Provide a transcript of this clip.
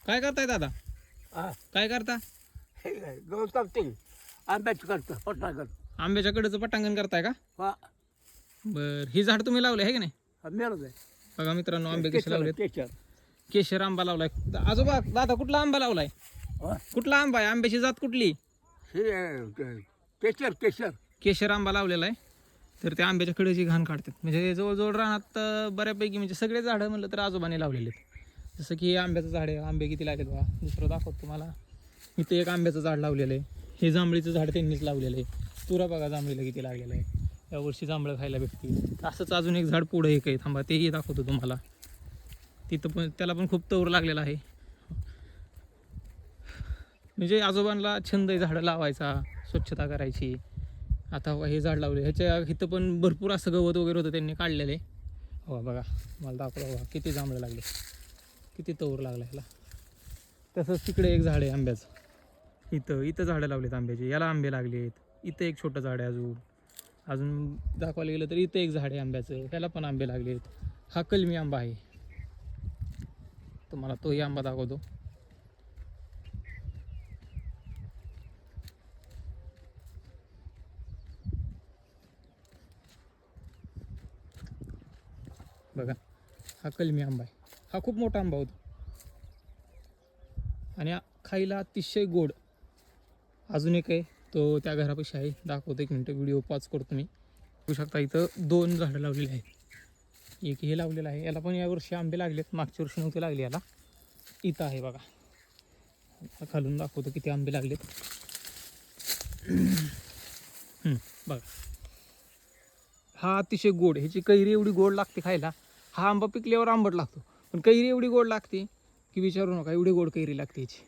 काय करताय दादा? हा काय करता? गहू कापते आंब्याचं करतो पटना करतो आंब्याच्या कडेचं पटांगण करताय का? हा बर, ही झाड तुम्ही लावले आहे की नाही? मिळत आहे बघा मित्रांनो, आंबे कसे लावलेत. केशर केशर आंबा लावलाय. आजोबा दादा कुठला आंबा लावलाय? हा कुठला आंबा आहे? आंब्याची जात कुठली? हे केशर केशर केशर आंबा लावलेला आहे. तर त्या आंब्याच्या कडेची घाण काढतात. म्हणजे जवळजवळ रानात बऱ्यापैकी म्हणजे सगळे झाडं म्हणलं तर आजोबाने लावलेले आहेत. जसं की हे आंब्याचं झाड आहे. आंबे किती लागलेत बघा. दुसरं दाखवतो तुम्हाला. इथे एक आंब्याचं झाड लावलेलं आहे. हे जांभळीचं झाड त्यांनीच लावलेलं आहे. तुरा बघा जांभळीला किती लागलेलं आहे. यावर्षी जांभळं खायला भेटतील. असंच अजून एक झाड पुढं एक आहे, थांबा तेही दाखवतो तुम्हाला. तिथं पण त्याला पण खूप तोर लागलेला आहे. म्हणजे आजोबांना छंद आहे झाडं लावायचा, स्वच्छता करायची. आता हे झाड लावले, ह्याच्या इथं पण भरपूर असं गवत वगैरे होतं त्यांनी काढलेले. हो बघा, मला दाखवा बघा किती जांभळं लागले, किती तोर लागला ह्याला. तसंच तिकडे एक झाड आहे आंब्याचं. इथं झाडं लावलेत आंब्याची, याला आंबे लागलेत. इथं एक छोटं झाड आहे अजून दाखवायला गेलं तर इथं एक झाड आहे आंब्याचं, त्याला पण आंबे लागलेत. हा कलमी आंबा आहे. तुम्हाला तोही आंबा दाखवतो. बघा, हा कलमी आंबा आहे. हा खूप मोठा आंबा होता आणि खायला अतिशय गोड. अजून एक आहे, तो त्या घरापाशी आहे, दाखवतो. एक मिनटं व्हिडिओ पॉज करतो मी. बघू शकता इथं 2 झाडं लावलेली आहेत. एक हे लावलेलं आहे, याला पण यावर्षी आंबे लागलेत, मागच्या वर्षी नव्हते लागले याला. इथं आहे बघा, खालून दाखवतो किती आंबे लागलेत. बघा, हा अतिशय गोड, ह्याची कैरी एवढी गोड लागते खायला. हा आंबा पिकल्यावर आंबट लागतो, पण कैरी एवढी गोड लागते की विचारू नका, एवढी गोड कैरी लागते ह्याची.